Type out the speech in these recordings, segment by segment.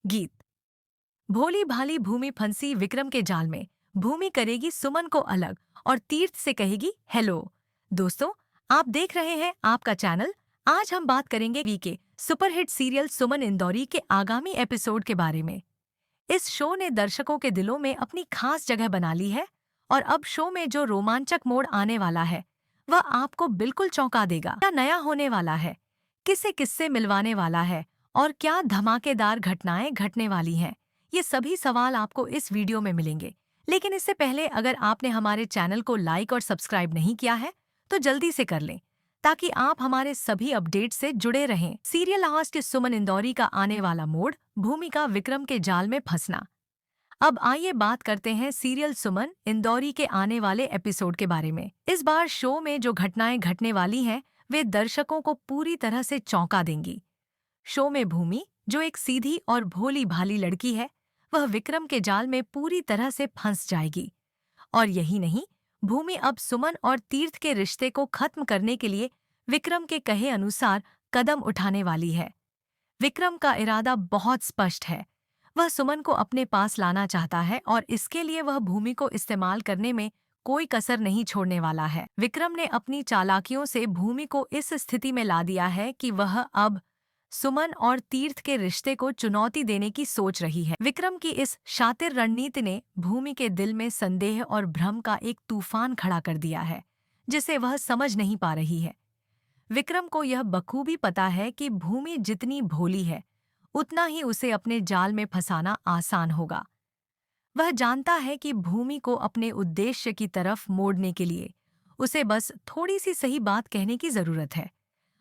गीत। भोली भाली भूमि फंसी विक्रम के जाल में। भूमि करेगी सुमन को अलग और तीर्थ से कहेगी हेलो। दोस्तों, आप देख रहे हैं आपका चैनल। आज हम बात करेंगे वी के सुपरहिट सीरियल सुमन इंदौरी के आगामी एपिसोड के बारे में। इस शो ने दर्शकों के दिलों में अपनी खास जगह बना ली है और अब शो में जो रोमांचक मोड़ आने वाला है वह आपको बिल्कुल चौंका देगा। क्या नया होने वाला है, किसे किससे मिलवाने वाला है और क्या धमाकेदार घटनाएं घटने वाली हैं, ये सभी सवाल आपको इस वीडियो में मिलेंगे। लेकिन इससे पहले अगर आपने हमारे चैनल को लाइक और सब्सक्राइब नहीं किया है तो जल्दी से कर लें ताकि आप हमारे सभी अपडेट से जुड़े रहें। सीरियल आज के सुमन इंदौरी का आने वाला मोड़, भूमिका विक्रम के जाल में फंसना। अब आइए बात करते हैं सीरियल सुमन इंदौरी के आने वाले एपिसोड के बारे में। इस बार शो में जो घटनाएं घटने वाली हैं वे दर्शकों को पूरी तरह से चौंका देंगी। शो में भूमि, जो एक सीधी और भोली भाली लड़की है, वह विक्रम के जाल में पूरी तरह से फंस जाएगी। और यही नहीं, भूमि अब सुमन और तीर्थ के रिश्ते को खत्म करने के लिए विक्रम के कहे अनुसार कदम उठाने वाली है। विक्रम का इरादा बहुत स्पष्ट है। वह सुमन को अपने पास लाना चाहता है और इसके लिए वह भूमि को इस्तेमाल करने में कोई कसर नहीं छोड़ने वाला है। विक्रम ने अपनी चालाकियों से भूमि को इस स्थिति में ला दिया है कि वह अब सुमन और तीर्थ के रिश्ते को चुनौती देने की सोच रही है। विक्रम की इस शातिर रणनीति ने भूमि के दिल में संदेह और भ्रम का एक तूफान खड़ा कर दिया है, जिसे वह समझ नहीं पा रही है। विक्रम को यह बखूबी पता है कि भूमि जितनी भोली है उतना ही उसे अपने जाल में फंसाना आसान होगा। वह जानता है कि भूमि को अपने उद्देश्य की तरफ मोड़ने के लिए उसे बस थोड़ी सी सही बात कहने की जरूरत है,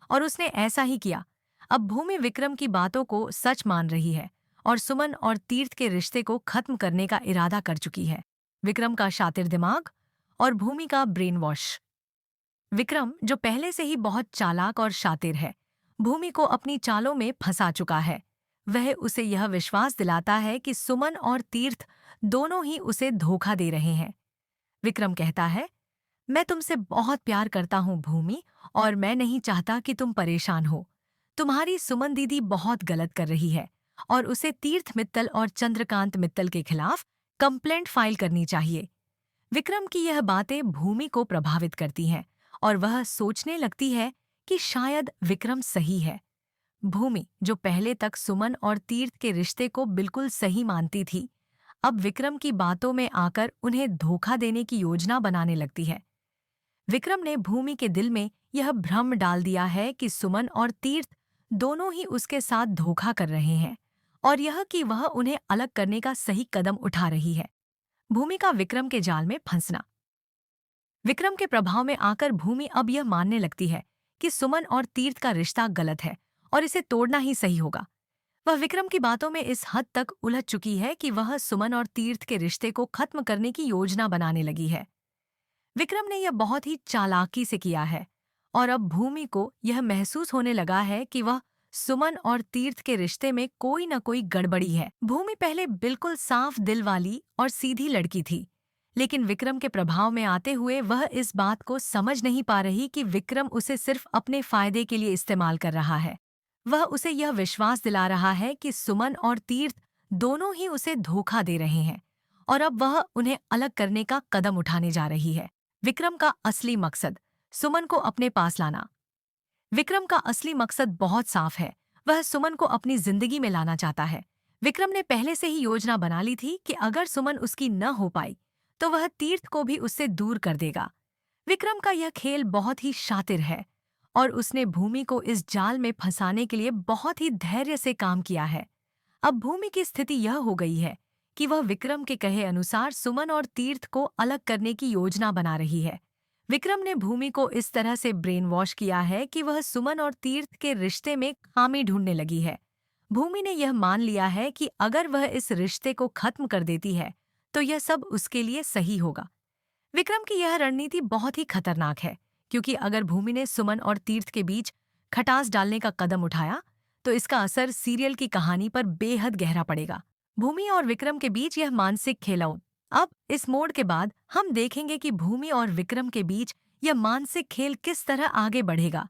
और उसने ऐसा ही किया। अब भूमि विक्रम की बातों को सच मान रही है और सुमन और तीर्थ के रिश्ते को खत्म करने का इरादा कर चुकी है। विक्रम का शातिर दिमाग और भूमि का ब्रेन वॉश। विक्रम, जो पहले से ही बहुत चालाक और शातिर है, भूमि को अपनी चालों में फंसा चुका है। वह उसे यह विश्वास दिलाता है कि सुमन और तीर्थ दोनों ही उसे धोखा दे रहे हैं। विक्रम कहता है, मैं तुमसे बहुत प्यार करता हूँ भूमि, और मैं नहीं चाहता कि तुम परेशान हो। तुम्हारी सुमन दीदी बहुत गलत कर रही है और उसे तीर्थ मित्तल और चंद्रकांत मित्तल के खिलाफ कंप्लेंट फाइल करनी चाहिए। विक्रम की यह बातें भूमि को प्रभावित करती हैं और वह सोचने लगती है कि शायद विक्रम सही है। भूमि, जो पहले तक सुमन और तीर्थ के रिश्ते को बिल्कुल सही मानती थी, अब विक्रम की बातों में आकर उन्हें धोखा देने की योजना बनाने लगती है। विक्रम ने भूमि के दिल में यह भ्रम डाल दिया है कि सुमन और तीर्थ दोनों ही उसके साथ धोखा कर रहे हैं और यह कि वह उन्हें अलग करने का सही कदम उठा रही है। भूमि का विक्रम के जाल में फंसना। विक्रम के प्रभाव में आकर भूमि अब यह मानने लगती है कि सुमन और तीर्थ का रिश्ता गलत है और इसे तोड़ना ही सही होगा। वह विक्रम की बातों में इस हद तक उलझ चुकी है कि वह सुमन और तीर्थ के रिश्ते को खत्म करने की योजना बनाने लगी है। विक्रम ने यह बहुत ही चालाकी से किया है और अब भूमि को यह महसूस होने लगा है कि वह सुमन और तीर्थ के रिश्ते में कोई न कोई गड़बड़ी है। भूमि पहले बिल्कुल साफ दिल वाली और सीधी लड़की थी, लेकिन विक्रम के प्रभाव में आते हुए वह इस बात को समझ नहीं पा रही कि विक्रम उसे सिर्फ अपने फायदे के लिए इस्तेमाल कर रहा है। वह उसे यह विश्वास दिला रहा है कि सुमन और तीर्थ दोनों ही उसे धोखा दे रहे हैं और अब वह उन्हें अलग करने का कदम उठाने जा रही है। विक्रम का असली मकसद, सुमन को अपने पास लाना। विक्रम का असली मकसद बहुत साफ है। वह सुमन को अपनी जिंदगी में लाना चाहता है। विक्रम ने पहले से ही योजना बना ली थी कि अगर सुमन उसकी न हो पाई तो वह तीर्थ को भी उससे दूर कर देगा। विक्रम का यह खेल बहुत ही शातिर है और उसने भूमि को इस जाल में फंसाने के लिए बहुत ही धैर्य से काम किया है। अब भूमि की स्थिति यह हो गई है कि वह विक्रम के कहे अनुसार सुमन और तीर्थ को अलग करने की योजना बना रही है। विक्रम ने भूमि को इस तरह से ब्रेन वॉश किया है कि वह सुमन और तीर्थ के रिश्ते में खामी ढूंढने लगी है। भूमि ने यह मान लिया है कि अगर वह इस रिश्ते को खत्म कर देती है तो यह सब उसके लिए सही होगा। विक्रम की यह रणनीति बहुत ही खतरनाक है, क्योंकि अगर भूमि ने सुमन और तीर्थ के बीच खटास डालने का कदम उठाया तो इसका असर सीरियल की कहानी पर बेहद गहरा पड़ेगा। भूमि और विक्रम के बीच यह मानसिक खेलौन। अब इस मोड़ के बाद हम देखेंगे कि भूमि और विक्रम के बीच यह मानसिक खेल किस तरह आगे बढ़ेगा।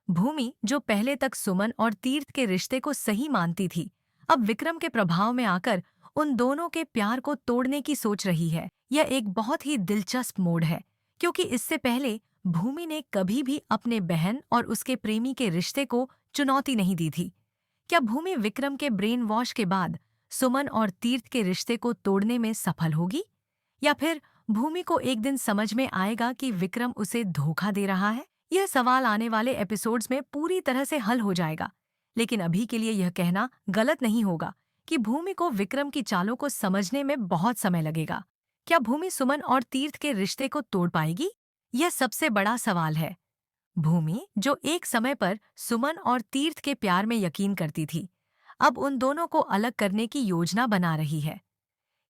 भूमि, जो पहले तक सुमन और तीर्थ के रिश्ते को सही मानती थी, अब विक्रम के प्रभाव में आकर उन दोनों के प्यार को तोड़ने की सोच रही है। यह एक बहुत ही दिलचस्प मोड़ है, क्योंकि इससे पहले भूमि ने कभी भी अपने बहन और उसके प्रेमी के रिश्ते को चुनौती नहीं दी थी। क्या भूमि विक्रम के ब्रेन वॉश के बाद सुमन और तीर्थ के रिश्ते को तोड़ने में सफल होगी, या फिर भूमि को एक दिन समझ में आएगा कि विक्रम उसे धोखा दे रहा है? यह सवाल आने वाले एपिसोड्स में पूरी तरह से हल हो जाएगा। लेकिन अभी के लिए यह कहना गलत नहीं होगा कि भूमि को विक्रम की चालों को समझने में बहुत समय लगेगा। क्या भूमि सुमन और तीर्थ के रिश्ते को तोड़ पाएगी? यह सबसे बड़ा सवाल है। भूमि, जो एक समय पर सुमन और तीर्थ के प्यार में यकीन करती थी, अब उन दोनों को अलग करने की योजना बना रही है।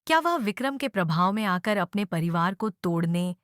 क्या वह विक्रम के प्रभाव में आकर अपने परिवार को तोड़ने